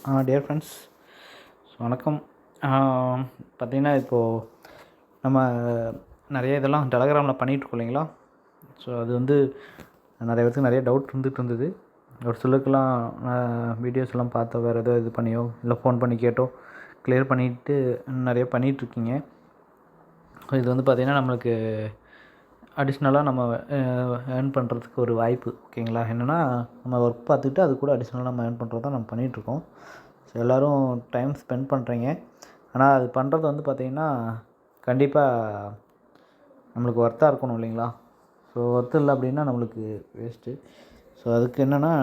Dear friends, வணக்கம். பார்த்திங்கன்னா, இப்போது நம்ம நிறைய இதெல்லாம் டெலகிராமில் பண்ணிகிட்ருக்கோம் இல்லைங்களா? ஸோ அது வந்து நிறைய பேருக்கு நிறைய டவுட் இருந்தது. ஒரு சிலருக்கெல்லாம் வீடியோஸ்லாம் பார்த்தோ, வேறு ஏதோ இது பண்ணியோ இல்லை ஃபோன் பண்ணி கேட்டோ கிளியர் பண்ணிவிட்டு நிறைய பண்ணிகிட்ருக்கீங்க. இது வந்து பார்த்திங்கன்னா நம்மளுக்கு அடிஷ்னலாக நம்ம ஏர்ன் பண்ணுறதுக்கு ஒரு வாய்ப்பு. ஓகேங்களா? என்னென்னா, நம்ம ஒர்க் பார்த்துட்டு அது கூட அடிஷ்னலாக நம்ம ஏர்ன் பண்ணுறது தான் நம்ம பண்ணிகிட்ருக்கோம். ஸோ எல்லோரும் டைம் ஸ்பெண்ட் பண்ணுறீங்க. ஆனால் அது பண்ணுறது வந்து பார்த்திங்கன்னா கண்டிப்பாக நம்மளுக்கு ஒர்த்தாக இருக்கணும் இல்லைங்களா? ஸோ ஒர்த்து இல்லை அப்படின்னா நம்மளுக்கு வேஸ்ட்டு. ஸோ அதுக்கு என்னென்னா,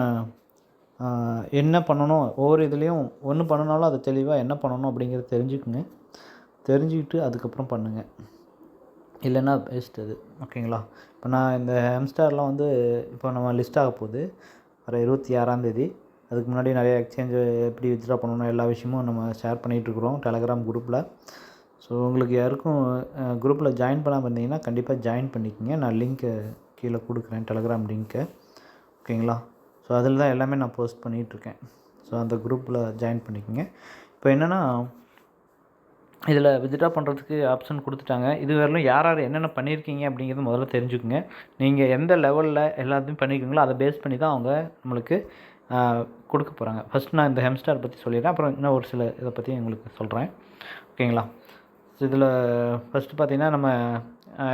என்ன பண்ணணும், ஒவ்வொரு இதுலேயும் ஒன்று பண்ணினாலும் அது தெளிவாக என்ன பண்ணணும் அப்படிங்கிறத தெரிஞ்சுக்குங்க. தெரிஞ்சுக்கிட்டு அதுக்கப்புறம் பண்ணுங்கள். இல்லைன்னா வேஸ்ட் அது. ஓகேங்களா? இப்போ நான் இந்த ஹெம்ஸ்டார்லாம் வந்து இப்போ நம்ம லிஸ்ட் ஆக போகுது வர 26ஆந்தேதி. அதுக்கு முன்னாடி நிறைய எக்ஸ்சேஞ்சு எப்படி வித்ட்ரா பண்ணணும் எல்லா விஷயமும் நம்ம ஷேர் பண்ணிகிட்ருக்குறோம் டெலகிராம் குரூப்பில். ஸோ உங்களுக்கு யாருக்கும் குரூப்பில் ஜாயின் பண்ணாமல் இருந்தீங்கன்னா கண்டிப்பாக ஜாயின் பண்ணிக்கோங்க. நான் லிங்க்கு கீழே கொடுக்குறேன், டெலகிராம் லிங்க்கு. ஓகேங்களா? ஸோ அதில் தான் எல்லாமே நான் போஸ்ட் பண்ணிகிட்ருக்கேன். ஸோ அந்த குரூப்பில் ஜாயின் பண்ணிக்கோங்க. இப்போ என்னென்னா, இதில் வித்ட்ரா பண்ணுறதுக்கு ஆப்ஷன் கொடுத்துட்டாங்க. இது வரையிலும் யார் என்னென்ன பண்ணியிருக்கீங்க அப்படிங்கிறது முதல்ல தெரிஞ்சுக்குங்க. நீங்கள் எந்த லெவலில் எல்லாத்தையும் பண்ணியிருக்கீங்களோ அதை பேஸ் பண்ணி தான் அவங்க நம்மளுக்கு கொடுக்க போகிறாங்க. ஃபஸ்ட் நான் இந்த ஹெம்ஸ்டார் பற்றி சொல்லிடுறேன், அப்புறம் இன்னும் ஒரு சில இதை பற்றி உங்களுக்கு சொல்கிறேன். ஓகேங்களா? ஸோ இதில் ஃபஸ்ட்டு பார்த்திங்கன்னா, நம்ம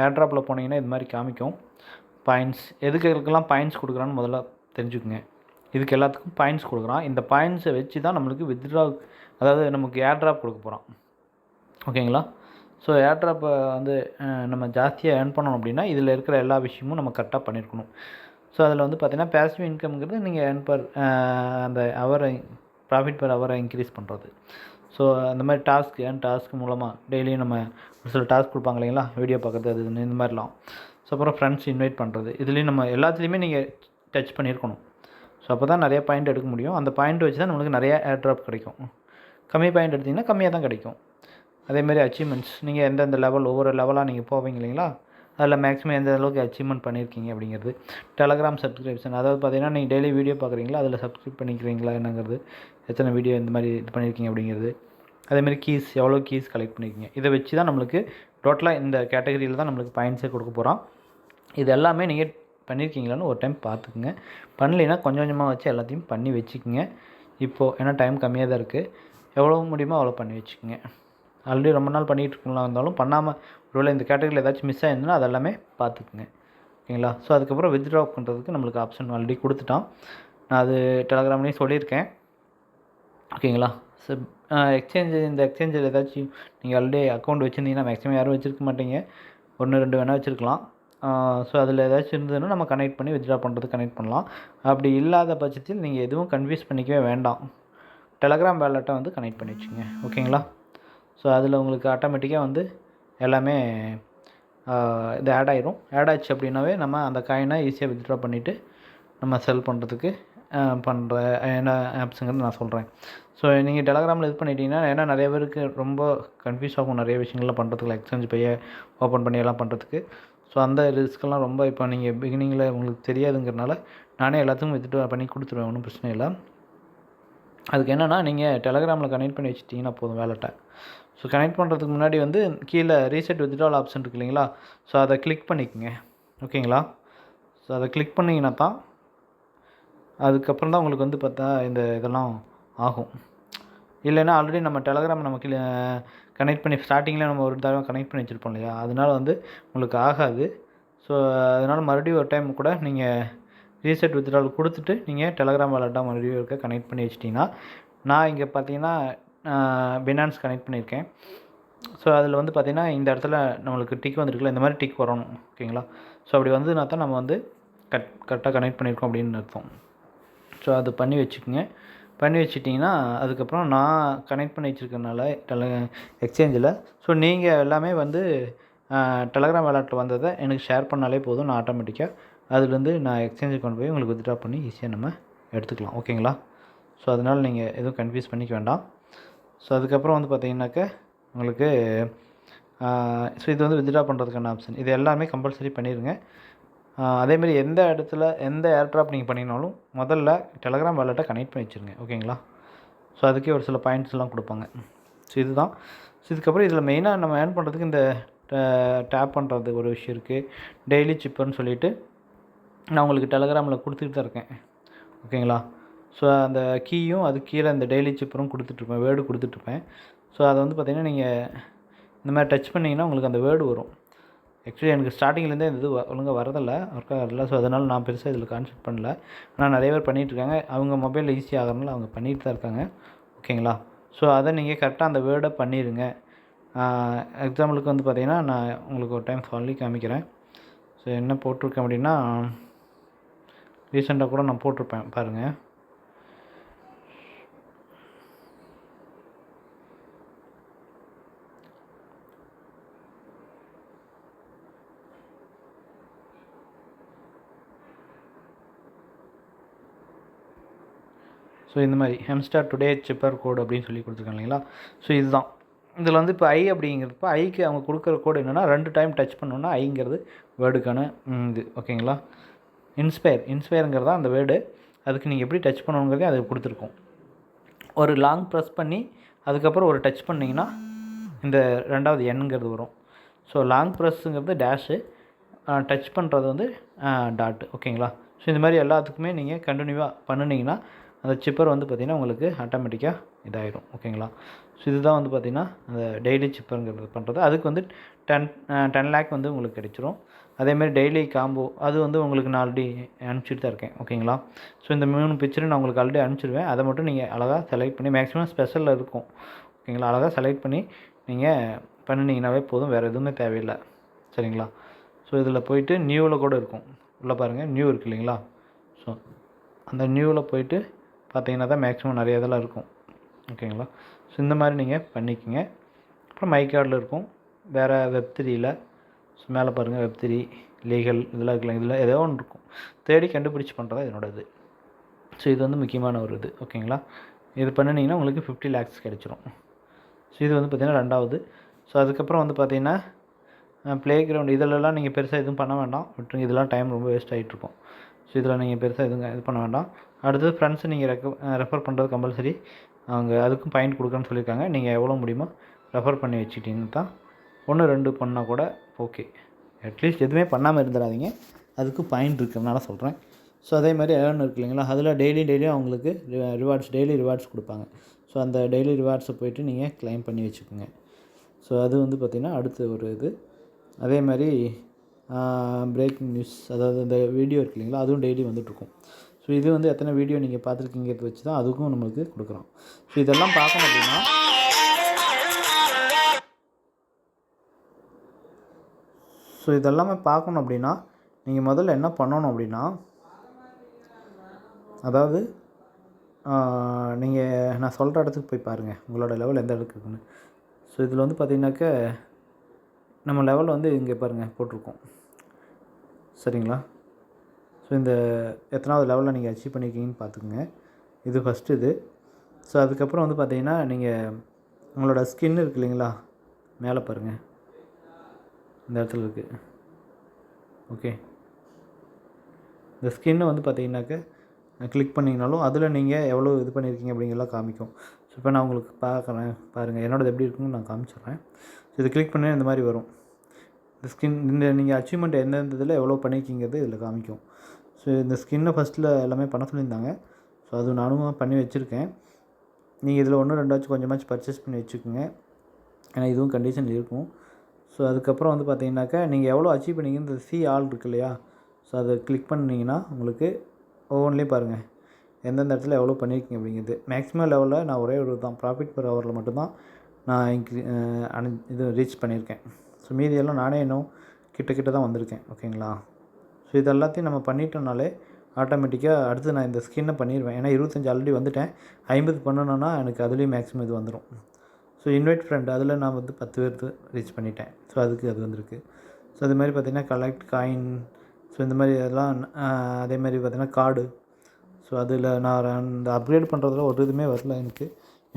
ஏர்ட்ராப்பில் போனீங்கன்னா இது மாதிரி காமிக்கும் பாயிண்ட்ஸ். எதுக்கெல்லாம் பாயிண்ட்ஸ் கொடுக்குறான்னு முதல்ல தெரிஞ்சுக்குங்க. இதுக்கு எல்லாத்துக்கும் பாயிண்ட்ஸ் கொடுக்குறான். இந்த பாயிண்ட்ஸை வச்சு தான் நம்மளுக்கு வித்ட்ரா, அதாவது நமக்கு ஏர்ட்ராப் கொடுக்க போகிறான். ஓகேங்களா? ஸோ ஏர்ட்ராப்பை வந்து நம்ம ஜாஸ்தியாக ஏர்ன் பண்ணணும் அப்படின்னா இதில் இருக்கிற எல்லா விஷயமும் நம்ம கரெக்டாக பண்ணியிருக்கணும். ஸோ அதில் வந்து பார்த்திங்கன்னா பேசிவ் இன்கம்ங்கிறது நீங்கள் ஏர்ன் பர் அந்த ஹவரை ப்ராஃபிட் பர் ஹவரை இன்க்ரீஸ் பண்ணுறது. ஸோ அந்த மாதிரி டாஸ்க் மூலமாக டெய்லியும் நம்ம ஒரு சில டாஸ்க் கொடுப்பாங்க இல்லைங்களா, வீடியோ பார்க்குறது, அது இந்த மாதிரிலாம். ஸோ அப்புறம் ஃப்ரெண்ட்ஸ் இன்வைட் பண்ணுறது, இதுலேயும் நம்ம எல்லாத்துலேயுமே நீங்கள் டச் பண்ணியிருக்கணும். ஸோ அப்போ தான் நிறைய பாயிண்ட் எடுக்க முடியும். அந்த பாயிண்ட் வச்சு தான் நம்மளுக்கு நிறைய ஏர்ட்ராப் கிடைக்கும். கம்மி பாயிண்ட் எடுத்திங்கன்னா கம்மியாக தான் கிடைக்கும். அதேமாதிரி அச்சீவ்மெண்ட்ஸ், நீங்கள் எந்தெந்த லெவல் ஒவ்வொரு லெவலாக நீங்கள் போவீங்க இல்லைங்களா, அதில் மேக்ஸிமம் எந்த அளவுக்கு அச்சீவ்மெண்ட் பண்ணியிருக்கீங்க அப்படிங்கிறது. டெலகிராம் சப்ஸ்கிரிப்ஷன், அதாவது பார்த்திங்கன்னா நீங்கள் டெய்லி வீடியோ பார்க்குறீங்களா, அதில் சப்ஸ்கிரைப் பண்ணிக்கிறீங்களா என்னங்கிறது, எத்தனை வீடியோ இந்த மாதிரி இது பண்ணியிருக்கீங்க அப்படிங்கிறது. அதேமாதிரி கீஸ், எவ்வளோ கீஸ் கலெக்ட் பண்ணியிருக்கீங்க, இதை வச்சு தான் நம்மளுக்கு டோட்டலாக இந்த கேட்டகரியில் தான் நம்மளுக்கு பாயிண்ட்ஸே கொடுக்க போகிறோம். இது எல்லாமே நீங்கள் பண்ணியிருக்கீங்களான்னு ஒரு டைம் பார்த்துக்குங்க. பண்ணலைன்னா கொஞ்சம் கொஞ்சமாக வச்சு எல்லாத்தையும் பண்ணி வச்சுக்கோங்க. இப்போது ஏன்னா டைம் கம்மியாக தான் இருக்குது, எவ்வளோ முடியுமோ அவ்வளோ பண்ணி வச்சுக்கோங்க. ஆல்ரெடி ரொம்ப நாள் பண்ணிகிட்டு இருக்கலாம் இருந்தாலும் பண்ணாமல் ஒருவேளை இந்த கேட்டகரியில் ஏதாச்சும் மிஸ் ஆயிருந்ததுன்னா அதெல்லாமே பார்த்துக்குங்க. ஓகேங்களா? ஸோ அதுக்கப்புறம் வித்ட்ரா பண்ணுறதுக்கு நம்மளுக்கு ஆப்ஷன் ஆல்ரெடி கொடுத்துட்டான். நான் அது டெலகிராம்லேயும் சொல்லியிருக்கேன். ஓகேங்களா? ஸோ இந்த எக்ஸ்சேஞ்சில் ஏதாச்சும் நீங்கள் ஆல்ரெடி அக்கௌண்ட் வச்சுருந்தீங்கன்னா, மேக்ஸிமம் யாரும் வச்சுருக்க மாட்டீங்க, 1-2 வேணால் வச்சுருக்கலாம். ஸோ அதில் ஏதாச்சும் இருந்ததுன்னா நம்ம கனெக்ட் பண்ணி வித்ட்ரா பண்ணுறதுக்கு கனெக்ட் பண்ணலாம். அப்படி இல்லாத பட்சத்தில் நீங்கள் எதுவும் கன்ஃபியூஸ் பண்ணிக்கவே வேண்டாம். டெலகிராம் வேலெட்டை வந்து கனெக்ட் பண்ணி வச்சுங்க. ஓகேங்களா? ஸோ அதில் உங்களுக்கு ஆட்டோமேட்டிக்காக வந்து எல்லாமே இது ஆட் ஆயிடுச்சு அப்படின்னாவே நம்ம அந்த காயினை ஈஸியாக வித்ட்ரா பண்ணிவிட்டு நம்ம செல் பண்ணுறதுக்கு பண்ணுற என்ன ஆப்ஸுங்கிறது நான் சொல்கிறேன். ஸோ நீங்கள் டெலகிராமில் இது பண்ணிட்டீங்கன்னா, ஏன்னா நிறைய பேருக்கு ரொம்ப கன்ஃபியூஸ் ஆகும் நிறைய விஷயங்கள்லாம் பண்ணுறதுக்கு, எக்ஸ்சேஞ்ச் பையை ஓப்பன் பண்ணி எல்லாம் பண்ணுறதுக்கு. ஸோ அந்த ரிஸ்க்கெல்லாம் ரொம்ப இப்போ நீங்கள் பிகினிங்கில் உங்களுக்கு தெரியாதுங்கிறனால நானே எல்லாத்துக்கும் வித்ட்ரா பண்ணி கொடுத்துருவேன், ஒன்றும் பிரச்சனை இல்லை. அதுக்கு என்னென்னா, நீங்கள் டெலகிராமில் கனெக்ட் பண்ணி வச்சுட்டிங்கன்னா போதும் வேலெட்டை. ஸோ கனெக்ட் பண்ணுறதுக்கு முன்னாடி வந்து கீழே ரீசெட் வித்ட்ரால் ஆப்ஷன் இருக்குது இல்லைங்களா, ஸோ அதை கிளிக் பண்ணிக்கோங்க. ஓகேங்களா? ஸோ அதை கிளிக் பண்ணிங்கன்னா தான் அதுக்கப்புறம் தான் உங்களுக்கு வந்து பார்த்தா இந்த இதெல்லாம் ஆகும். இல்லைன்னா ஆல்ரெடி நம்ம டெலகிராம் நம்ம கனெக்ட் பண்ணி ஸ்டார்டிங்கில் நம்ம ஒரு தடவை கனெக்ட் பண்ணி வச்சுருப்போம் இல்லையா, அதனால் வந்து உங்களுக்கு ஆகாது. ஸோ அதனால் மறுபடியும் ஒரு டைம் கூட நீங்கள் ரீசெட் வித்ட்ரால் கொடுத்துட்டு நீங்கள் டெலகிராம் வாலெட்டாக மறுபடியும் இருக்க கனெக்ட் பண்ணி வச்சிட்டிங்கன்னா, நான் இங்கே பார்த்தீங்கன்னா பினான்ஸ் கனெக்ட் பண்ணியிருக்கேன். ஸோ அதில் வந்து பார்த்திங்கன்னா இந்த இடத்துல நம்மளுக்கு டிக் வந்துருக்குல்ல, இந்த மாதிரி டிக் வரணும். ஓகேங்களா? ஸோ அப்படி வந்ததுனா தான் நம்ம வந்து கரெக்டாக கனெக்ட் பண்ணியிருக்கோம் அப்படின்னு அர்த்தம். ஸோ அது பண்ணி வச்சுக்கோங்க. பண்ணி வச்சிட்டிங்கன்னா அதுக்கப்புறம் நான் கனெக்ட் பண்ணி வச்சுருக்கனால எக்ஸ்சேஞ்சில், ஸோ நீங்கள் எல்லாமே வந்து டெலகிராம் வாலெட்டில் வந்ததை எனக்கு ஷேர் பண்ணாலே போதும், நான் ஆட்டோமேட்டிக்காக அதுலேருந்து நான் எக்ஸ்சேஞ்சுக்கு கொண்டு போய் உங்களுக்கு வித்ட்ரா பண்ணி ஈஸியாக நம்ம எடுத்துக்கலாம். ஓகேங்களா? ஸோ அதனால் நீங்கள் எதுவும் கன்ஃபியூஸ் பண்ணிக்க வேண்டாம். ஸோ அதுக்கப்புறம் வந்து பார்த்திங்கனாக்க உங்களுக்கு ஸோ இது வந்து வித்ட்ரா பண்ணுறதுக்கான ஆப்ஷன், இது எல்லாமே கம்பல்சரி பண்ணிடுங்க. அதேமாதிரி எந்த இடத்துல எந்த ஏர்ட்ராப் நீங்கள் பண்ணிங்கனாலும் முதல்ல டெலகிராம் வாலெட்டை கனெக்ட் பண்ணி வச்சுருங்க. ஓகேங்களா? ஸோ அதுக்கே ஒரு சில பாயிண்ட்ஸ்லாம் கொடுப்பாங்க. ஸோ இதுதான். ஸோ இதுக்கப்புறம் இதில் மெயினாக நம்ம ஏர்ன் பண்ணுறதுக்கு இந்த டேப் பண்ணுறது ஒரு விஷயம் இருக்குது. டெய்லி சிப்பர்னு சொல்லிவிட்டு நான் உங்களுக்கு டெலகிராமில் கொடுத்துட்டு தான் இருக்கேன். ஓகேங்களா? ஸோ அந்த கீயும் அது கீழே இந்த டெய்லி சிப்பரும் கொடுத்துட்ருப்பேன், வேர்டு கொடுத்துட்ருப்பேன். ஸோ அதை வந்து பார்த்திங்கன்னா நீங்கள் இந்த மாதிரி டச் பண்ணிங்கன்னா உங்களுக்கு அந்த வேர்டு வரும். ஆக்சுவலி எனக்கு ஸ்டார்டிங்லேருந்தே இந்த இது ஒழுங்காக வரதில்லை, ஒர்க் ஆகல. ஸோ அதனால் நான் பெருசாக இதில் கான்சென்ட் பண்ணல. ஆனால் நிறைய பேர் பண்ணிகிட்ருக்காங்க. அவங்க மொபைலில் ஈஸி ஆகிறனால அவங்க பண்ணிகிட்டு தான் இருக்காங்க. ஓகேங்களா? ஸோ அதை நீங்கள் கரெக்டாக அந்த வேர்டை பண்ணிடுங்க. எக்ஸாம்பிளுக்கு வந்து பார்த்திங்கன்னா நான் உங்களுக்கு ஒரு டைம் சொல்லி காமிக்கிறேன். ஸோ என்ன போட்டிருக்கேன் அப்படின்னா, ரீசெண்டாக கூட நான் போட்டிருப்பேன் பாருங்கள். ஸோ இந்த மாதிரி ஹெம்ஸ்டார் டுடே சிப்பர் கோடு அப்படின்னு சொல்லி கொடுத்துருக்காங்க இல்லைங்களா? ஸோ இதுதான். இதில் வந்து இப்போ ஐ அப்படிங்கிறப்ப ஐக்கு அவங்க கொடுக்குற கோடு என்னென்னா 2 டைம் டச் பண்ணோன்னா ஐங்கிறது வேர்டுக்கான இது. ஓகேங்களா? இன்ஸ்பயருங்கிறது தான் அந்த வேர்டு. அதுக்கு நீங்கள் எப்படி டச் பண்ணணுங்கிறதே அது கொடுத்துருக்கோம். ஒரு லாங் ப்ரெஸ் பண்ணி அதுக்கப்புறம் ஒரு டச் பண்ணிங்கன்னா இந்த 2வது எண்ணுங்கிறது வரும். ஸோ லாங் ப்ரெஸ்ஸுங்கிறது டேஷு, டச் பண்ணுறது வந்து டாட்டு. ஓகேங்களா? ஸோ இந்த மாதிரி எல்லாத்துக்குமே நீங்கள் கண்டினியூவாக பண்ணினீங்கன்னா அந்த சிப்பர் வந்து பார்த்திங்கன்னா உங்களுக்கு ஆட்டோமேட்டிக்காக இதாகிடும். ஓகேங்களா? ஸோ இதுதான் வந்து பார்த்திங்கன்னா அந்த டெய்லி சிப்பருங்கிறது பண்ணுறது. அதுக்கு வந்து 10 லேக் வந்து உங்களுக்கு கிடைச்சிரும். அதேமாதிரி டெய்லி காம்போ அது வந்து உங்களுக்கு நான் ஆல்ரெடி அனுப்பிச்சிட்டு தான் இருக்கேன். ஓகேங்களா? ஸோ இந்த 3 பிக்சரும் நான் உங்களுக்கு ஆல்ரெடி அனுப்பிச்சிடுவேன். அதை மட்டும் நீங்கள் அழகாக செலக்ட் பண்ணி, மேக்ஸிமம் ஸ்பெஷலில் இருக்கும். ஓகேங்களா? அழகாக செலக்ட் பண்ணி நீங்கள் பண்ணினீங்கன்னாவே போதும், வேறு எதுவுமே தேவையில்லை. சரிங்களா? ஸோ இதில் போய்ட்டு நியூவில் கூட இருக்கும். உள்ளே பாருங்கள், நியூ இருக்குது இல்லைங்களா? ஸோ அந்த நியூவில் போய்ட்டு பார்த்தீங்கன்னா தான் மேக்ஸிமம் நிறைய இதெல்லாம் இருக்கும். ஓகேங்களா? ஸோ இந்த மாதிரி நீங்கள் பண்ணிக்கோங்க. அப்புறம் மை கார்டில் இருக்கும், வேறு வெப்3யில். ஸோ மேலே பாருங்கள், வெப்3 லீகல் இதெல்லாம் இருக்குல்ல, இதில் ஏதோ ஒன்று இருக்கும். தேடி கண்டுபிடிச்சி பண்ணுறது என்னோட இது. ஸோ இது வந்து முக்கியமான ஒரு இது. ஓகேங்களா? இது பண்ணினீங்கன்னா உங்களுக்கு 50 lakhs கிடைச்சிரும். ஸோ இது வந்து பார்த்திங்கன்னா 2வது. ஸோ அதுக்கப்புறம் வந்து பார்த்திங்கன்னா ப்ளே கிரவுண்ட் இதிலலாம் நீங்கள் பெருசாக எதுவும் பண்ண வேண்டாம், விட்டுருங்க. இதெல்லாம் டைம் ரொம்ப வேஸ்ட் ஆகிட்ருக்கும். ஸோ இதில் நீங்கள் பெருசாக எதுவும் இது பண்ண வேண்டாம். அடுத்தது ஃப்ரெண்ட்ஸை நீங்கள் ரெஃபர் பண்ணுறது கம்பல்சரி. அவங்க அதுக்கும் பாயிண்ட் கொடுக்குறேன்னு சொல்லியிருக்காங்க. நீங்கள் எவ்வளோ முடியுமோ ரெஃபர் பண்ணி வச்சுக்கிட்டிங்கன்னா தான் 1 2 பண்ணால் கூட ஓகே. அட்லீஸ்ட் எதுவுமே பண்ணாமல் இருந்துடாதீங்க, அதுக்கு பாயிண்ட் இருக்கிறதுனால சொல்கிறேன். ஸோ அதே மாதிரி ஏர்ன் இருக்குது இல்லைங்களா? அதில் டெய்லியும் அவங்களுக்கு டெய்லி ரிவார்ட்ஸ் கொடுப்பாங்க. ஸோ அந்த டெய்லி ரிவார்ட்ஸை போய்ட்டு நீங்கள் கிளைம் பண்ணி வச்சுக்கோங்க. ஸோ அது வந்து பார்த்திங்கன்னா அடுத்த ஒரு இது. அதே மாதிரி பிரேக்கிங் நியூஸ், அதாவது இந்த வீடியோ இருக்குது இல்லைங்களா, அதுவும் டெய்லி வந்துட்டுருக்கும். ஸோ இது வந்து எத்தனை வீடியோ நீங்கள் பார்த்துருக்கீங்கிறத வச்சு தான் அதுக்கும் நம்மளுக்கு கொடுக்குறோம். ஸோ இதெல்லாம் பார்க்கணும் அப்படின்னா நீங்கள் முதல்ல என்ன பண்ணணும் அப்படின்னா, அதாவது நீங்கள் நான் சொல்கிற இடத்துக்கு போய் பாருங்கள் உங்களோட லெவல் எந்த இடத்துக்கு இருக்குன்னு. ஸோ இதில் வந்து பார்த்திங்கனாக்கா நம்ம லெவல் வந்து இங்கே பாருங்கள் போட்டிருக்கோம். சரிங்களா? ஸோ இந்த எத்தனாவது லெவலில் நீங்கள் அச்சீவ் பண்ணியிருக்கீங்கன்னு பார்த்துக்குங்க. இது ஃபஸ்ட்டு இது. ஸோ அதுக்கப்புறம் வந்து பார்த்திங்கன்னா நீங்கள் உங்களோட ஸ்கின் இருக்குது இல்லைங்களா, மேலே பாருங்கள், இந்த இடத்துல இருக்குது. ஓகே, இந்த ஸ்கின்னை வந்து பார்த்திங்கனாக்கா கிளிக் பண்ணிங்கனாலும் அதில் நீங்கள் எவ்வளோ இது பண்ணியிருக்கீங்க அப்படிங்கிறலாம் காமிக்கும். ஸோ இப்போ நான் உங்களுக்கு பார்க்குறேன் பாருங்கள், என்னோடது எப்படி இருக்குன்னு நான் காமிச்சிடுறேன். ஸோ இது கிளிக் பண்ணி இந்த மாதிரி வரும். இந்த ஸ்கின் இந்த நீங்கள் அச்சீவ்மெண்ட் எந்தெந்த இதில் எவ்வளோ பண்ணியிருக்கீங்கிறது இதில் காமிக்கும். ஸோ இந்த ஸ்கின்னை ஃபஸ்ட்டில் எல்லாமே பண்ண சொல்லியிருந்தாங்க. ஸோ அது நானும் பண்ணி வச்சுருக்கேன். நீங்கள் இதில் 1 2 கொஞ்சமாச்சும் பர்ச்சேஸ் பண்ணி வச்சுக்கோங்க, ஏன்னா இதுவும் கண்டிஷன் இருக்கும். ஸோ அதுக்கப்புறம் வந்து பார்த்திங்கனாக்கா நீங்கள் எவ்வளோ அச்சீவ் பண்ணிங்க இந்த ஆல் இருக்கு இல்லையா, ஸோ அதை கிளிக் பண்ணிங்கன்னா உங்களுக்கு ஒவ்வொன்றிலையும் பாருங்கள் எந்தெந்த இடத்துல எவ்வளோ பண்ணியிருக்கீங்க அப்படிங்கிறது. மேக்ஸிமம் லெவலில் நான் ஒரே ஒரு தான் ப்ராஃபிட் பெர் ஹவரில் மட்டும்தான் நான் இது ரீச் பண்ணியிருக்கேன். ஸோ மீதியெல்லாம் நானே இன்னும் கிட்ட தான் வந்திருக்கேன். ஓகேங்களா? ஸோ இது எல்லாத்தையும் நம்ம பண்ணிட்டோம்னாலே ஆட்டோமேட்டிக்காக அடுத்து நான் இந்த ஸ்கின்னை பண்ணிடுவேன். ஏன்னா 25 ஆல்ரெடி வந்துட்டேன், 50 பண்ணணுன்னா எனக்கு அதுலேயும் மேக்ஸிமம் இது வந்துடும். ஸோ இன்வைட் ஃப்ரெண்ட் அதில் நான் வந்து 10 பேருக்கு ரீச் பண்ணிட்டேன். ஸோ அதுக்கு அது வந்திருக்கு. ஸோ அது மாதிரி பார்த்திங்கன்னா கலெக்ட் காயின், ஸோ இந்த மாதிரி இதெல்லாம் அதே மாதிரி பார்த்திங்கன்னா கார்டு. ஸோ அதில் நான் அந்த அப்கிரேட் பண்ணுறதுல ஒரு இதுவுமே வரல எனக்கு.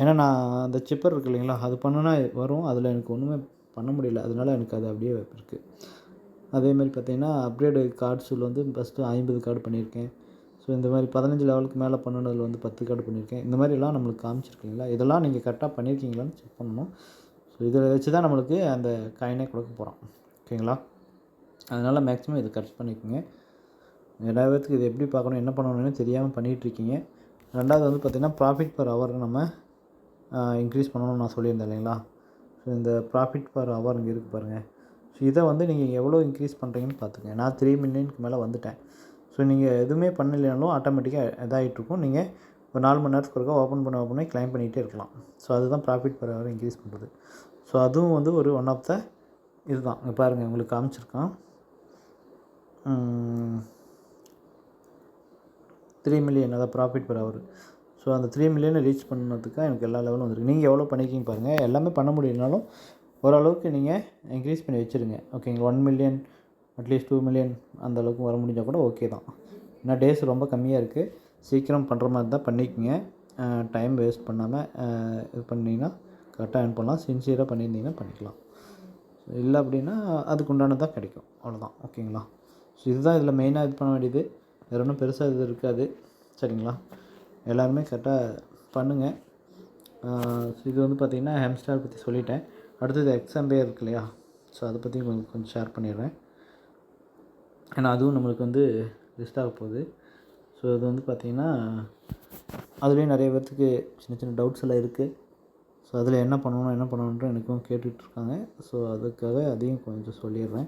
ஏன்னா நான் அந்த சிப்பர் இருக்குது இல்லைங்களா, அது பண்ணுனா வரும், அதில் எனக்கு ஒன்றுமே பண்ண முடியல, அதனால எனக்கு அது அப்படியே இருக்குது. அதேமாதிரி பார்த்திங்கன்னா அப்கிரேடு கார்ட்ஸில் வந்து ஃபஸ்ட்டு 50 கார்டு பண்ணியிருக்கேன். ஸோ ஸோ இந்த மாதிரி 15 லெவலுக்கு மேலே பண்ணுனதில் வந்து 10 கார்டு பண்ணியிருக்கேன். இந்த மாதிரிலாம் நம்மளுக்கு காமிச்சிருக்கீங்களா, இதெல்லாம் நீங்கள் கரெக்டாக பண்ணியிருக்கீங்களான்னு செக் பண்ணணும். ஸோ இதை வச்சு தான் நம்மளுக்கு அந்த காயினே கொடுக்க போகிறோம். ஓகேங்களா? அதனால் மேக்ஸிமம் இதை கரெக்ட் பண்ணிக்கோங்க. நிறைய பேருக்கு இது எப்படி பார்க்கணும், என்ன பண்ணணும்னு தெரியாமல் பண்ணிகிட்ருக்கீங்க. ரெண்டாவது வந்து பார்த்திங்கன்னா ப்ராஃபிட் பர் ஹவர் நம்ம இன்க்ரீஸ் பண்ணணும்னு நான் சொல்லியிருந்தேன் இல்லைங்களா? ஸோ இந்த ப்ராஃபிட் பர் ஹவர் இங்கே இருக்குது பாருங்கள். ஸோ இதை வந்து நீங்கள் எவ்வளோ இன்க்ரீஸ் பண்ணுறீங்கன்னு பார்த்துக்கங்க. நான் 3 மில்லியனுக்கு மேலே வந்துட்டேன். ஸோ நீங்கள் எதுவுமே பண்ணலைனாலும் ஆட்டோமேட்டிக்காக இதாகிட்ருக்கும். நீங்கள் ஒரு 4 மணி நேரத்துக்கு ஒருக்கா ஓப்பன் பண்ணி கிளைம் பண்ணிகிட்டே இருக்கலாம். ஸோ அதுதான் ப்ராஃபிட் பர் ஹவர் இன்க்ரீஸ் பண்ணுறது. ஸோ அதுவும் வந்து ஒரு ஒன் ஆஃப் த இதுதான். இங்கே பாருங்கள், உங்களுக்கு காமிச்சிருக்கான் 3 மில்லியன், அதான் ப்ராஃபிட் பர் ஹவர். ஸோ அந்த 3 மில்லியனை ரீச் பண்ணதுக்கு எனக்கு எல்லா லெவலும் வந்துருக்கு. நீங்கள் எவ்வளோ பண்ணிக்கிங்க பாருங்கள். எல்லாமே பண்ண முடியலனாலும் ஓரளவுக்கு நீங்கள் இன்க்ரீஸ் பண்ணி வச்சுருங்க. ஓகேங்களா? 1 மில்லியன் அட்லீஸ்ட் 2 மில்லியன் அந்த அளவுக்கு வர முடிஞ்சால் கூட ஓகே தான். ஏன்னா டேஸ் ரொம்ப கம்மியாக இருக்குது. சீக்கிரம் பண்ணுற மாதிரி தான் பண்ணிக்கோங்க. டைம் வேஸ்ட் பண்ணாமல் இது பண்ணிங்கன்னா கரெக்டாக ஏர்ன் பண்ணலாம். சின்சியராக பண்ணியிருந்தீங்கன்னா பண்ணிக்கலாம். இல்லை அப்படின்னா அதுக்கு உண்டானதான் கிடைக்கும். அவ்வளோதான். ஓகேங்களா? ஸோ இதுதான் இதில் மெயினாக இது பண்ண வேண்டியது. வேறு ஒன்றும் பெருசாக இது இருக்காது. சரிங்களா? எல்லாருமே கரெக்டாக பண்ணுங்கள். ஸோ இது வந்து பார்த்திங்கன்னா ஹேம்ஸ்டார் பற்றி சொல்லிட்டேன். அடுத்தது எக்ஸாம்பே இருக்கு இல்லையா? ஸோ அதை பற்றி கொஞ்சம் ஷேர் பண்ணிடுறேன். ஏன்னா அதுவும் நம்மளுக்கு வந்து லிஸ்ட் ஆக போகுது. ஸோ இது வந்து பார்த்திங்கன்னா அதுலேயும் நிறைய பேர்த்துக்கு சின்ன சின்ன டவுட்ஸ் எல்லாம் இருக்குது. ஸோ அதில் என்ன பண்ணணுன்ற எனக்கும் கேட்டுட்ருக்காங்க. ஸோ அதுக்காக அதையும் கொஞ்சம் சொல்லிடுறேன்.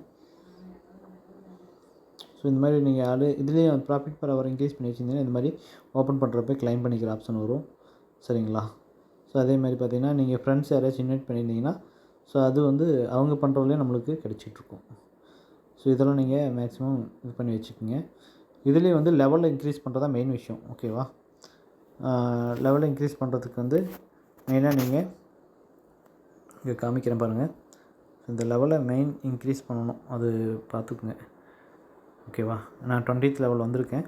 ஸோ இந்த மாதிரி நீங்கள் இதுலேயும் ப்ராஃபிட் பர் ஹவர் இன்க்ரீஸ் பண்ணி வச்சிருந்தீங்கன்னா இந்த மாதிரி ஓப்பன் பண்ணுறப்ப கிளைம் பண்ணிக்கிற ஆப்ஷன் வரும். சரிங்களா? ஸோ அதே மாதிரி பார்த்திங்கன்னா நீங்கள் ஃப்ரெண்ட்ஸ் யாராச்சும் இன்வைட் பண்ணியிருந்தீங்கன்னா ஸோ அது வந்து அவங்க பண்ணுறதுலேயே நம்மளுக்கு கிடச்சிட்ருக்கும். ஸோ இதெல்லாம் நீங்கள் மேக்ஸிமம் இது பண்ணி வச்சுக்கோங்க. இதுலேயும் வந்து லெவலில் இன்க்ரீஸ் பண்ணுறது தான் மெயின் விஷயம். ஓகேவா? லெவலில் இன்க்ரீஸ் பண்ணுறதுக்கு வந்து மெயினாக நீங்கள் இங்கே காமிக்கிறேன் பாருங்கள். இந்த லெவலை மெயின் இன்க்ரீஸ் பண்ணணும், அது பார்த்துக்குங்க. ஓகேவா? நான் 20th லெவல் வந்திருக்கேன்.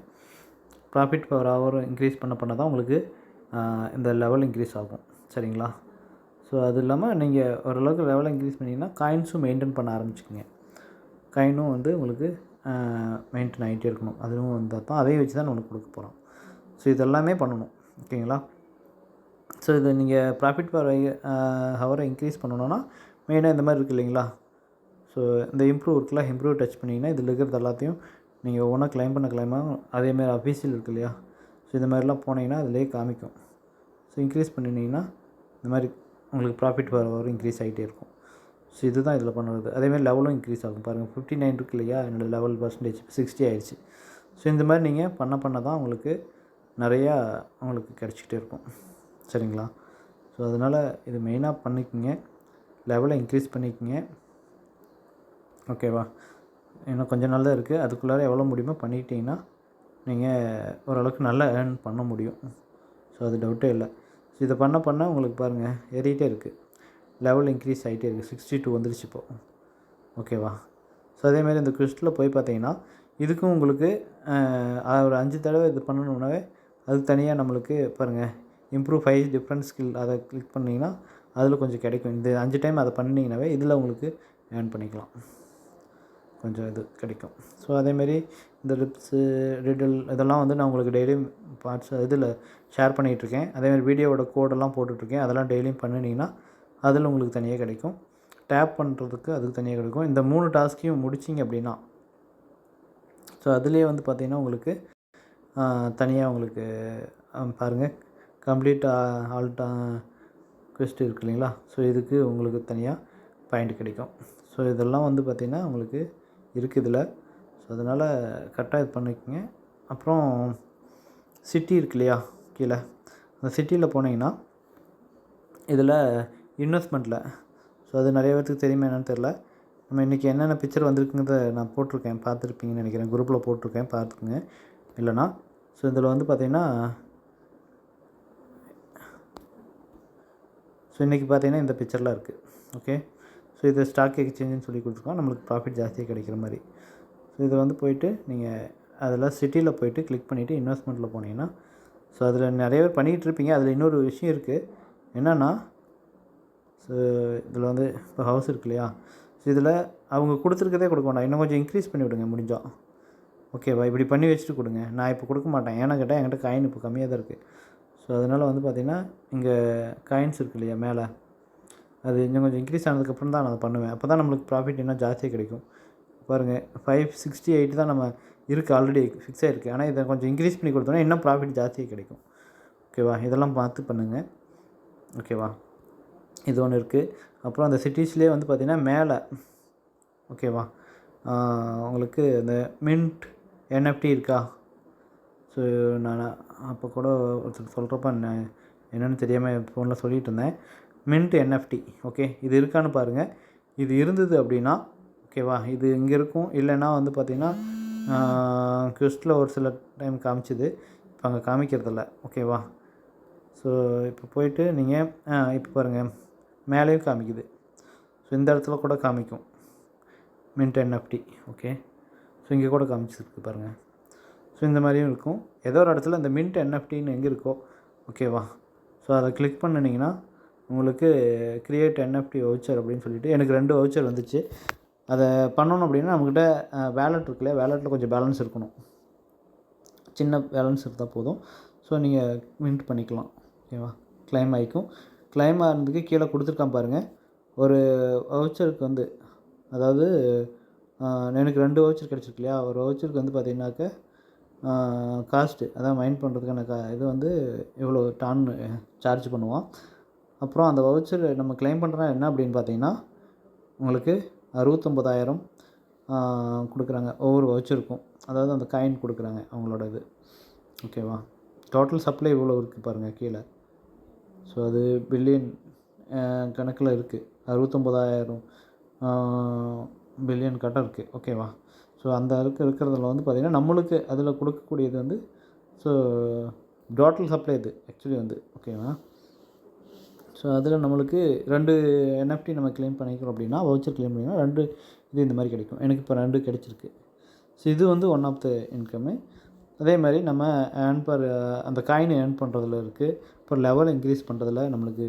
ப்ராஃபிட் பர் ஹவர் இன்க்ரீஸ் பண்ண தான் உங்களுக்கு இந்த லெவல் இன்க்ரீஸ் ஆகும். சரிங்களா? ஸோ அது இல்லாமல் நீங்கள் ஓரளவுக்கு லெவலை இன்க்ரீஸ் பண்ணிங்கன்னா காயின்ஸும் மெயின்டைன் பண்ண ஆரம்பிச்சுக்கோங்க. காயினும் வந்து உங்களுக்கு மெயின்டைன் ஆகிட்டே இருக்கணும். அதுவும் வந்தால் தான் அதையும் வச்சு தான் நான் உனக்கு கொடுக்க போகிறோம். ஸோ இதெல்லாமே பண்ணணும். ஓகேங்களா? ஸோ இது நீங்கள் ப்ராஃபிட் பர் ஹவரை இன்க்ரீஸ் பண்ணணுன்னா மெயினாக இந்த மாதிரி இருக்குது இல்லைங்களா? ஸோ இந்த இம்ப்ரூவ் இருக்குல்ல, இம்ப்ரூவ் டச் பண்ணிங்கன்னா இதில் இருக்கிறது எல்லாத்தையும் நீங்கள் ஒவ்வொன்றா கிளைமாக அதேமாதிரி அஃபீஷியல் இருக்கு இல்லையா? ஸோ இந்த மாதிரிலாம் போனீங்கன்னா அதிலே காமிக்கும். ஸோ இன்க்ரீஸ் பண்ணினீங்கன்னா இந்த மாதிரி உங்களுக்கு ப்ராஃபிட் பர் ஹவர் இன்க்ரீஸ் ஆகிட்டே இருக்கும். ஸோ இதுதான் இதில் பண்ணுறது. அதேமாதிரி லெவலும் இன்க்ரீஸ் ஆகும். பாருங்கள் 59 இருக்கு இல்லையா? என்னோடய லெவல் பர்சன்டேஜ் 60 ஆயிடுச்சு. ஸோ இந்த மாதிரி நீங்கள் பண்ண தான் உங்களுக்கு நிறையா உங்களுக்கு கிடச்சிக்கிட்டே இருக்கும். சரிங்களா? ஸோ அதனால் இது மெயினாக பண்ணிக்கோங்க. லெவலை இன்க்ரீஸ் பண்ணிக்கோங்க. ஓகேவா? இன்னும் கொஞ்சம் நாள் தான் இருக்குது. அதுக்குள்ளார எவ்வளோ முடியுமோ பண்ணிக்கிட்டிங்கன்னா நீங்கள் ஓரளவுக்கு நல்லா ஏர்ன் பண்ண முடியும். ஸோ அது டவுட்டே இல்லை. ஸோ இதை பண்ண உங்களுக்கு பாருங்கள் ஏறிக்கிட்டே இருக்குது. லெவல் இன்க்ரீஸ் ஆகிட்டே இருக்குது. 62 வந்துருச்சு இப்போது. ஓகேவா? ஸோ அதேமாதிரி இந்த குவிஸ்ட்டில் போய் பார்த்தீங்கன்னா இதுக்கும் உங்களுக்கு ஒரு 5 தடவை இது பண்ணணுன்னாவே அதுக்கு தனியாக நம்மளுக்கு பாருங்கள் இம்ப்ரூவ் 5 டிஃப்ரெண்ட் ஸ்கில் அதை கிளிக் பண்ணிங்கன்னா அதில் கொஞ்சம் கிடைக்கும். இந்த 5 டைம் அதை பண்ணிங்கனாவே இதில் உங்களுக்கு ஏர்ன் பண்ணிக்கலாம். கொஞ்சம் இது கிடைக்கும். ஸோ அதேமாரி இந்த லிப்ஸு ரிடில் இதெல்லாம் வந்து நான் உங்களுக்கு டெய்லியும் பார்ட்ஸ் இதில் ஷேர் பண்ணிகிட்ருக்கேன். அதேமாதிரி வீடியோவோட கோடெல்லாம் போட்டுட்ருக்கேன். அதெல்லாம் டெய்லியும் பண்ணினீங்கன்னா அதில் உங்களுக்கு தனியாக கிடைக்கும். டேப் பண்ணுறதுக்கு அதுக்கு தனியாக கிடைக்கும். இந்த 3 டாஸ்க்கையும் முடிச்சிங்க அப்படின்னா ஸோ அதுலேயே வந்து பார்த்திங்கன்னா உங்களுக்கு தனியாக உங்களுக்கு பாருங்கள் கம்ப்ளீட் ஆல்டா குவெஸ்ட் இருக்குது இல்லைங்களா? ஸோ இதுக்கு உங்களுக்கு தனியாக பாயிண்ட் கிடைக்கும். ஸோ இதெல்லாம் வந்து பார்த்திங்கன்னா உங்களுக்கு இருக்குது இதில். ஸோ அதனால் கரெக்டாக இது பண்ணிக்கோங்க. அப்புறம் சிட்டி இருக்கு இல்லையா கீழே, அந்த சிட்டியில் போனீங்கன்னா இதில் இன்வெஸ்ட்மெண்ட்டில் ஸோ அது நிறைய பேர்த்துக்கு தெரியுமா என்னென்னு தெரில. நம்ம இன்றைக்கி என்னென்ன பிக்சர் வந்திருக்குங்கிறத நான் போட்டிருக்கேன், பார்த்துருப்பீங்கன்னு நினைக்கிறேன். குரூப்பில் போட்டிருக்கேன், பார்த்துக்குங்க இல்லைனா. ஸோ இதில் வந்து பார்த்திங்கன்னா ஸோ இன்றைக்கி பார்த்திங்கன்னா இந்த பிக்சர்லாம் இருக்குது. ஓகே. ஸோ இது ஸ்டாக் எக்ஸ்சேஞ்சுன்னு சொல்லி கொடுத்துருக்கோம், நம்மளுக்கு ப்ராஃபிட் ஜாஸ்தியாக கிடைக்கிற மாதிரி. ஸோ இதை வந்து போய்ட்டு நீங்கள் அதில் சிட்டியில் போய்ட்டு கிளிக் பண்ணிவிட்டு இன்வெஸ்ட்மெண்ட்டில் போனீங்கன்னா ஸோ அதில் நிறைய பேர் பண்ணிகிட்டு இருப்பீங்க. அதில் இன்னொரு விஷயம் இருக்குது என்னென்னா ஸோ இதில் வந்து இப்போ ஹவுஸ் இருக்கு இல்லையா? ஸோ இதில் அவங்க கொடுத்துருக்கதே கொடுக்க வேண்டாம், இன்னும் கொஞ்சம் இன்க்ரீஸ் பண்ணி விடுங்க முடிஞ்சால். ஓகேவா? இப்படி பண்ணி வச்சுட்டு கொடுங்க. நான் இப்போ கொடுக்க மாட்டேன். ஏன்னு கேட்டால் என்கிட்ட காயின் இப்போ கம்மியாக தான் இருக்குது. ஸோ அதனால் வந்து பார்த்திங்கன்னா இங்கே காயின்ஸ் இருக்கு இல்லையா மேலே, அது இன்னும் கொஞ்சம் இன்க்ரீஸ் ஆனதுக்கப்புறம் தான் நான் அதை பண்ணுவேன். அப்போ தான் நம்மளுக்கு ப்ராஃபிட் இன்னும் ஜாஸ்தியாக கிடைக்கும். பாருங்கள் 568 தான் நம்ம இருக்குது, ஆல்ரெடி ஃபிக்ஸ் ஆகிருக்கு. ஆனால் இதை கொஞ்சம் இன்க்ரீஸ் பண்ணி கொடுத்தோன்னா இன்னும் ப்ராஃபிட் ஜாஸ்தியாக கிடைக்கும். ஓகேவா? இதெல்லாம் பார்த்து பண்ணுங்கள். ஓகேவா? இது ஒன்று இருக்குது. அப்புறம் அந்த சிட்டிஸ்லேயே வந்து பார்த்திங்கன்னா மேலே, ஓகேவா, உங்களுக்கு இந்த மின்ட் NFT இருக்கா? ஸோ நான் அப்போ கூட ஒருத்தர் சொல்கிறப்ப நான் என்னென்னு தெரியாமல் ஃபோனில் சொல்லிகிட்டு இருந்தேன். மின்ட் NFT, ஓகே, இது இருக்கான்னு பாருங்கள். இது இருந்தது அப்படின்னா ஓகேவா, இது இங்கே இருக்கும். இல்லைன்னா வந்து பார்த்திங்கன்னா குவெஸ்ட்டில் ஒரு சில டைம் காமிச்சிது, இப்போ அங்கே காமிக்கிறதில்ல. ஓகேவா? ஸோ இப்போ போயிட்டு நீங்கள் இப்போ பாருங்கள் மேலேயும் காமிக்குது. ஸோ இந்த இடத்துல கூட காமிக்கும் மின்ட் NFT. ஓகே, ஸோ இங்கே கூட காமிச்சிருக்கு பாருங்கள். ஸோ இந்த மாதிரியும் இருக்கும். ஏதோ ஒரு இடத்துல இந்த மின்ட் NFTன்னு எங்கே இருக்கோ, ஓகேவா, ஸோ அதை கிளிக் பண்ணிங்கன்னா உங்களுக்கு கிரியேட் NFT வவுச்சர் அப்படின்னு சொல்லிட்டு எனக்கு 2 வவுச்சர் வந்துச்சு. அதை பண்ணணும் அப்படின்னா நம்மக்கிட்ட வேலெட் இருக்குல்ல, வேலெட்டில் கொஞ்சம் பேலன்ஸ் இருக்கணும். சின்ன பேலன்ஸ் இருந்தால் போதும். ஸோ நீங்கள் மின்ட் பண்ணிக்கலாம். ஓகேவா? கிளைம் ஆகிக்கும். கிளைம் ஆகிறதுக்கு கீழே கொடுத்துருக்கான் பாருங்கள். ஒரு வவுச்சருக்கு வந்து, அதாவது எனக்கு 2 வவுச்சர் கிடச்சிருக்கு இல்லையா, ஒரு வவுச்சருக்கு வந்து பார்த்திங்கனாக்க காஸ்ட்டு, அதான் மைண்ட் பண்ணுறதுக்கான இது வந்து இவ்வளோ டான்னு சார்ஜ் பண்ணுவோம். அப்புறம் அந்த வவுச்சர் நம்ம கிளைம் பண்ணுறோன்னா என்ன அப்படின்னு பார்த்தீங்கன்னா உங்களுக்கு 69,000 கொடுக்குறாங்க ஒவ்வொரு வவுச்சருக்கும். அதாவது அந்த காயின் கொடுக்குறாங்க அவங்களோட இது. ஓகேவா? டோட்டல் சப்ளை இவ்வளோ இருக்குது பாருங்கள் கீழே. ஸோ அது பில்லியன் கணக்கில் இருக்குது. 69,000 பில்லியன் கட்டம் இருக்குது. ஓகேவா? ஸோ அந்த இருக்கிறதுல வந்து பார்த்திங்கன்னா நம்மளுக்கு அதில் கொடுக்கக்கூடியது வந்து, ஸோ டோட்டல் சப்ளை இது ஆக்சுவலி வந்து. ஓகேவா? ஸோ அதில் நம்மளுக்கு 2 NFT நம்ம கிளைம் பண்ணிக்கிறோம் அப்படின்னா, வவுச்சர் கிளைம் பண்ணிங்கன்னா 2 இது இந்த மாதிரி கிடைக்கும். எனக்கு இப்போ 2 கிடச்சிருக்கு. ஸோ இது வந்து ஒன் ஆஃப் த இன்கம்மு. அதே மாதிரி நம்ம அந்த காயினை ஏர்ன் பண்ணுறதுல இருக்குது. அப்புறம் லெவல் இன்க்ரீஸ் பண்ணுறதுல நம்மளுக்கு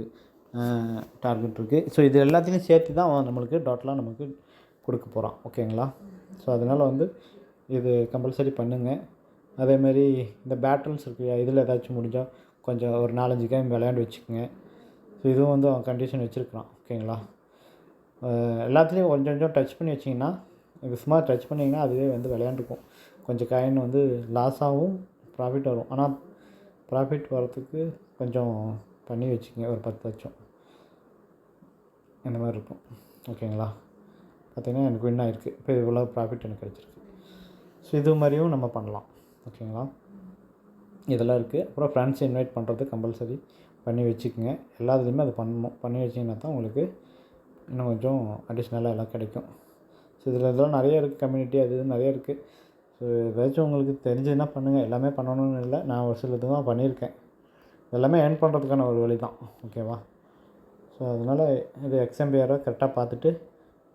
டார்கெட் இருக்குது. ஸோ இது எல்லாத்தையும் சேர்த்து தான் நம்மளுக்கு டோட்டலாக நமக்கு கொடுக்க போகிறான். ஓகேங்களா? ஸோ அதனால் வந்து இது கம்பல்சரி பண்ணுங்கள். அதேமாரி இந்த பேட்டில்ஸ் இருக்கு, இதில் ஏதாச்சும் முடிஞ்சால் கொஞ்சம் ஒரு 4-5 கேம் விளையாண்டு வச்சுக்கோங்க. ஸோ இதுவும் வந்து அவன் கண்டிஷன் வச்சுருக்கிறான். ஓகேங்களா? எல்லாத்துலேயும் கொஞ்சம் கொஞ்சம் டச் பண்ணி வச்சிங்கன்னா, இது சும்மா டச் பண்ணிங்கன்னா அதுவே வந்து விளையாண்டுக்கும். கொஞ்சம் காயின் வந்து லாஸ் ஆகும், ப்ராஃபிட் வரும். ஆனால் ப்ராஃபிட் வரத்துக்கு கொஞ்சம் பண்ணி வச்சுக்கோங்க, ஒரு 10 லட்சம் இந்த மாதிரி இருக்கும். ஓகேங்களா? பார்த்திங்கன்னா எனக்கு வின் ஆகிருக்கு. இப்போ இவ்வளோ ப்ராஃபிட் எனக்கு கிடச்சிருக்கு. ஸோ இது மாதிரியும் நம்ம பண்ணலாம். ஓகேங்களா? இதெல்லாம் இருக்குது. அப்புறம் ஃப்ரெண்ட்ஸ் இன்வைட் பண்ணுறது கம்பல்சரி பண்ணி வச்சுக்கோங்க. எல்லாத்துலேயுமே அது பண்ணணும். பண்ணி வச்சிங்கன்னா தான் உங்களுக்கு இன்னும் கொஞ்சம் அடிஷ்னலாக எல்லாம் கிடைக்கும். ஸோ இதில் இதெல்லாம் நிறைய இருக்குது, கம்யூனிட்டி அது இது நிறைய இருக்குது. ஸோ ஏதாச்சும் உங்களுக்கு தெரிஞ்சதுன்னா பண்ணுங்கள். எல்லாமே பண்ணணும்னு இல்லை, நான் ஒரு சில இதுவாக பண்ணியிருக்கேன். எல்லாமே ஏர்ன் பண்ணுறதுக்கான ஒரு வழி தான். ஓகேவா? ஸோ அதனால் இது XMBR கரெக்டாக பார்த்துட்டு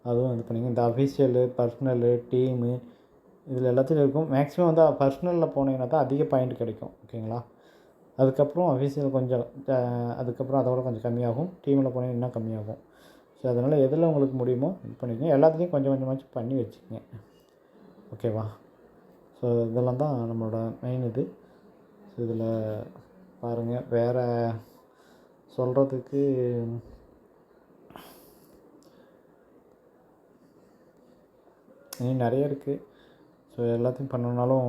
அதுவும் இது பண்ணிங்க. இந்த அஃபீஷியலு, பர்சனலு, டீமு இதில் எல்லாத்துலையும் இருக்கும். மேக்ஸிமம் வந்து பர்சனலில் போனீங்கன்னா தான் அதிக பாயிண்ட் கிடைக்கும். ஓகேங்களா? அதுக்கப்புறம் அஃபீஷியல் கொஞ்சம் அதுக்கப்புறம் அதோட கொஞ்சம் கம்மியாகும். டீமில் போனீங்கன்னா இன்னும் கம்மியாகும். ஸோ அதனால் எதில் உங்களுக்கு முடியுமோ இது பண்ணிக்கங்க. எல்லாத்துலேயும் கொஞ்சம் கொஞ்சமாச்சும் பண்ணி வச்சுக்கோங்க. ஓகேவா? ஸோ இதெல்லாம் தான் நம்மளோட மெயின் இது. ஸோ இதில் பாருங்கள், வேறு சொல்கிறதுக்கு இன்னும் நிறைய இருக்குது. ஸோ எல்லாத்தையும் பண்ணணுன்னாலும்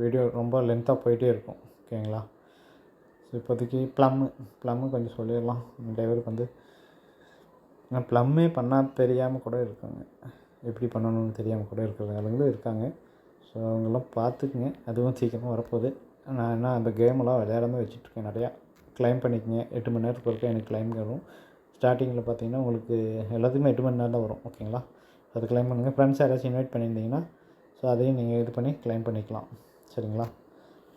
வீடியோ ரொம்ப லென்த்தாக போயிட்டே இருக்கும். ஓகேங்களா? ஸோ இப்போதைக்கு ப்ளம்மு கொஞ்சம் சொல்லிடலாம். நிறைய பேருக்கு வந்து ப்ளம்மே பண்ணால் தெரியாமல் கூட இருக்காங்க, எப்படி பண்ணணும்னு தெரியாமல் கூட இருக்கிறவங்களும் இருக்காங்க. ஸோ அவங்களாம் பார்த்துக்குங்க. அதுவும் சீக்கிரமாக வரப்போகுது. நான் என்ன அந்த கேமெல்லாம் விளையாடாமல் வச்சுட்ருக்கேன். நிறையா கிளைம் பண்ணிக்கங்க. 8 மணி நேரத்துக்கு ஒருக்கா எனக்கு கிளைம் வரும். ஸ்டார்டிங்கில் பார்த்தீங்கன்னா உங்களுக்கு எல்லாத்துக்குமே 8 மணி நேரம் தான் வரும். ஓகேங்களா? அது கிளைம் பண்ணுங்கள். ஃப்ரெண்ட்ஸ் யாராச்சும் இன்வைட் பண்ணியிருந்தீங்கன்னா ஸோ அதையும் நீங்கள் இது பண்ணி கிளைம் பண்ணிக்கலாம். சரிங்களா?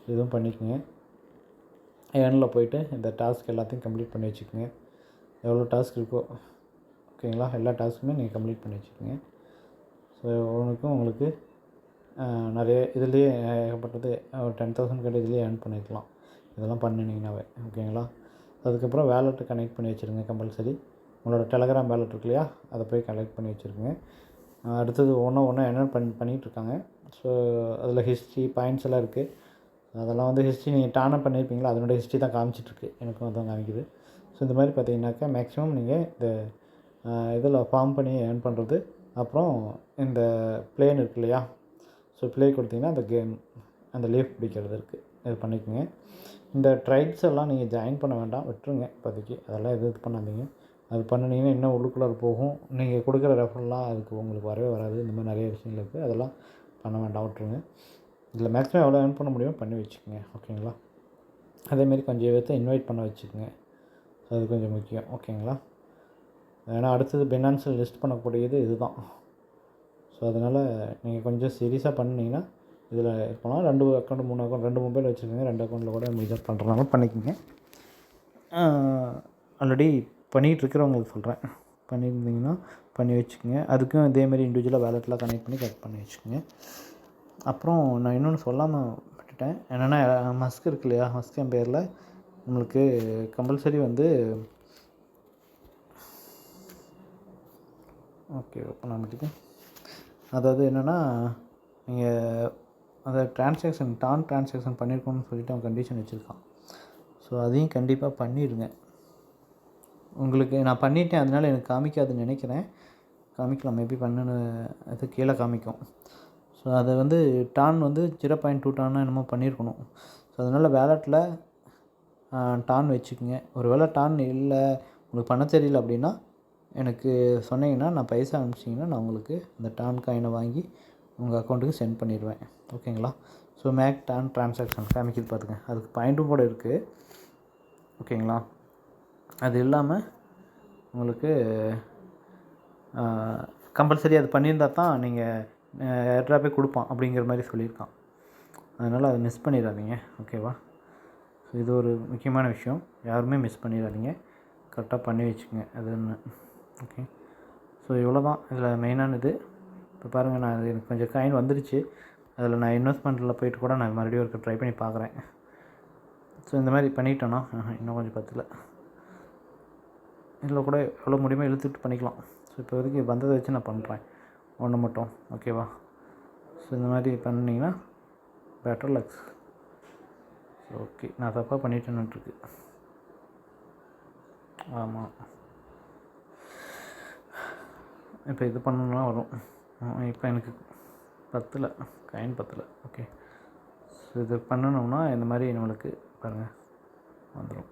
இதுவும் பண்ணிக்கோங்க. ஏர்னில் போய்ட்டு இந்த டாஸ்க் எல்லாத்தையும் கம்ப்ளீட் பண்ணி வச்சுக்கோங்க. எவ்வளோ டாஸ்க் இருக்கோ, ஓகேங்களா, எல்லா டாஸ்க்குமே நீங்கள் கம்ப்ளீட் பண்ணி வச்சுக்கோங்க. ஸோ உங்களுக்கு நிறைய இதுலேயே ஏகப்பட்டது ஒரு 10,000 கிட்ட இதுலேயே ஏர்ன் பண்ணிக்கலாம். இதெல்லாம் பண்ணினீங்கன்னாவே. ஓகேங்களா? அதுக்கப்புறம் வேலெட்டு கனெக்ட் பண்ணி வச்சுருங்க கம்பல்சரி. உங்களோட டெலகிராம் வேலெட் இருக்கு இல்லையா, அதை போய் கனெக்ட் பண்ணி வச்சுருங்க. அடுத்தது ஒவ்வொன்றா என்ன பண்ணிகிட்ருக்காங்க. ஸோ அதில் ஹிஸ்ட்ரி பாயிண்ட்ஸ் எல்லாம் இருக்குது. அதெல்லாம் வந்து ஹிஸ்ட்ரி நீங்கள் டான் அப் பண்ணியிருப்பீங்களா, அதனோட ஹிஸ்ட்ரி தான் காமிச்சிட்ருக்கு, எனக்கும் அதான் காமிக்குது. ஸோ இந்த மாதிரி பார்த்தீங்கன்னாக்கா மேக்ஸிமம் நீங்கள் இந்த இதில் ஃபார்ம் பண்ணி ஏர்ன் பண்ணுறது. அப்புறம் இந்த பிளேன் இருக்கு இல்லையா, ஸோ ப்ளே கொடுத்தீங்கன்னா அந்த கேம் அந்த லீஃப் பிடிக்கிறது இருக்குது, இது பண்ணிக்கோங்க. இந்த ட்ரைப்ஸ் எல்லாம் நீங்கள் ஜாயின் பண்ண வேண்டாம், விட்டுருங்க இப்போதைக்கு. அதெல்லாம் இது பண்ணாதீங்க. அது பண்ணினீங்கன்னா இன்னும் உள்ளுக்குள்ளே போகும். நீங்கள் கொடுக்குற ரெஃபரெல்லாம் அதுக்கு உங்களுக்கு வரவே வராது. இந்த மாதிரி நிறைய விஷயங்கள் இருக்குது, அதெல்லாம் பண்ண வேண்டாம், விட்டுருங்க. இதில் மேக்ஸிமம் எவ்வளோ ஏர்ன் பண்ண முடியுமோ பண்ணி வச்சுக்கோங்க, ஓகேங்களா. அதேமாரி கொஞ்சம் பேர்த்த இன்வைட் பண்ண வச்சுக்கோங்க, அது கொஞ்சம் முக்கியம், ஓகேங்களா. ஏன்னா அடுத்தது பினான்ஸில் லிஸ்ட் பண்ணக்கூடியது இது தான். ஸோ அதனால் நீங்கள் கொஞ்சம் சீரியஸாக பண்ணிங்கன்னா இதில் இப்போலாம் 2 அக்கௌண்ட் 3 அக்கௌண்ட் 2 மொபைல் வச்சுருக்கீங்க, 2 அக்கௌண்ட்டில் கூட மெஜர் பண்ணுறனால பண்ணிக்கோங்க. ஆல்ரெடி பண்ணிகிட்ருக்கிறவங்களுக்கு சொல்கிறேன், பண்ணியிருந்தீங்கன்னா பண்ணி வச்சுக்கோங்க. அதுக்கும் இதேமாரி இண்டிவிஜுவலாக வேலெட்லாம் கனெக்ட் பண்ணி வச்சுக்கோங்க. அப்புறம் நான் இன்னொன்று சொல்லாமல் விட்டுட்டேன், என்னென்னா மஸ்க் இருக்கு இல்லையா, மஸ்க் என் பேரில் நம்மளுக்கு கம்பல்சரி வந்து ஓகே ஓப்பன் ஆகிட்டுது. அதாவது என்னென்னா நீங்கள் அதை டான் ட்ரான்சாக்ஷன் பண்ணியிருக்கோன்னு சொல்லிவிட்டு அவன் கண்டிஷன் வச்சுருக்கான். ஸோ அதையும் கண்டிப்பாக பண்ணிடுங்க. உங்களுக்கு நான் பண்ணிட்டேன், அதனால் எனக்கு காமிக்காதுன்னு நினைக்கிறேன். காமிக்கலாம், மேபி பண்ணின அது கீழே காமிக்கும். ஸோ அதை வந்து டான் வந்து 0.2 டான்னா என்னமோ பண்ணியிருக்கணும். ஸோ அதனால் வேலெட்டில் டான் வச்சுக்கோங்க. ஒரு வேளை டான் இல்லை, உங்களுக்கு பண்ண தெரியல அப்படின்னா எனக்கு சொன்னீங்கன்னா, நான் பைசா அனுப்பிச்சிங்கன்னா நான் உங்களுக்கு அந்த டான் காயினை வாங்கி உங்கள் அக்கௌண்ட்டுக்கு சென்ட் பண்ணிடுவேன், ஓகேங்களா. ஸோ மேக் டான் ட்ரான்சாக்ஷன் காமிக்கிது பார்த்துங்க, அதுக்கு பாயிண்ட்டும் கூட இருக்குது, ஓகேங்களா. அது இல்லாமல் உங்களுக்கு கம்பல்சரி அது பண்ணியிருந்தால் தான் நீங்கள் ஏர்ட்ராப்பே கொடுப்பான் அப்படிங்கிற மாதிரி சொல்லியிருக்கான். அதனால் அதை மிஸ் பண்ணிடாதீங்க, ஓகேவா. ஸோ இது ஒரு முக்கியமான விஷயம், யாருமே மிஸ் பண்ணிடாதீங்க, கரெக்டாக பண்ணி வச்சுக்கோங்க. அது ஒன்று, ஓகே. ஸோ இவ்வளோ தான் இதில் மெயினானது. இப்போ பாருங்கள், நான் அது எனக்கு கொஞ்சம் காயின் வந்துடுச்சு. அதில் நான் இன்வெஸ்ட்மெண்ட்டில் போய்ட்டு கூட நான் மறுபடியும் ஒரு ட்ரை பண்ணி பார்க்குறேன். ஸோ இந்த மாதிரி பண்ணிட்டோன்னா இன்னும் கொஞ்சம் பத்தல, இதில் கூட எவ்வளோ முடியுமோ இழுத்துட்டு பண்ணிக்கலாம். ஸோ இப்போ வரைக்கும் வந்ததை வச்சு நான் பண்ணுறேன், ஒன்று மட்டும், ஓகேவா. ஸோ இந்த மாதிரி பண்ணிங்கன்னா பெட்டர் லக்ஸ். ஓகே, நான் தப்பாக பண்ணிட்டேன்னுட்டுருக்கு. ஆமாம், இப்போ இது பண்ணணும்னா வரும். இப்போ எனக்கு காயின் பத்தலை, ஓகே. ஸோ இது பண்ணணும்னா இந்த மாதிரி நம்மளுக்கு பாருங்கள் வந்துடும்.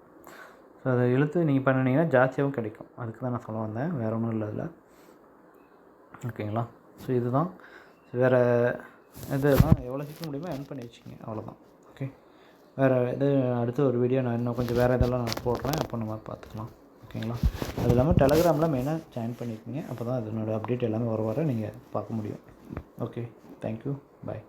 ஸோ அதை இழுத்து நீங்கள் பண்ணினீங்கன்னா ஜாஸ்தியாகவும் கிடைக்கும், அதுக்கு தான் நான் சொல்ல வந்தேன், வேறு ஒன்றும் இல்லை அதில், ஓகேங்களா. ஸோ இதுதான், வேறு இதெல்லாம் எவ்வளோ சீக்கிரம் முடியுமோ ஏர்ன் பண்ணி வச்சுக்கோங்க, அவ்வளோதான், ஓகே. வேறு இது அடுத்த ஒரு வீடியோ நான் இன்னும் கொஞ்சம் வேறு இதெல்லாம் நான் போடுறேன், அப்போ நம்ம பார்த்துக்கலாம், ஓகேங்களா. அது இல்லாமல் டெலகிராமில் மெயினாக ஜாயின் பண்ணியிருக்கீங்க, அப்போ தான் அதனோட அப்டேட் எல்லாமே வர நீங்கள் பார்க்க முடியும். ஓகே, தேங்க்யூ, பாய்.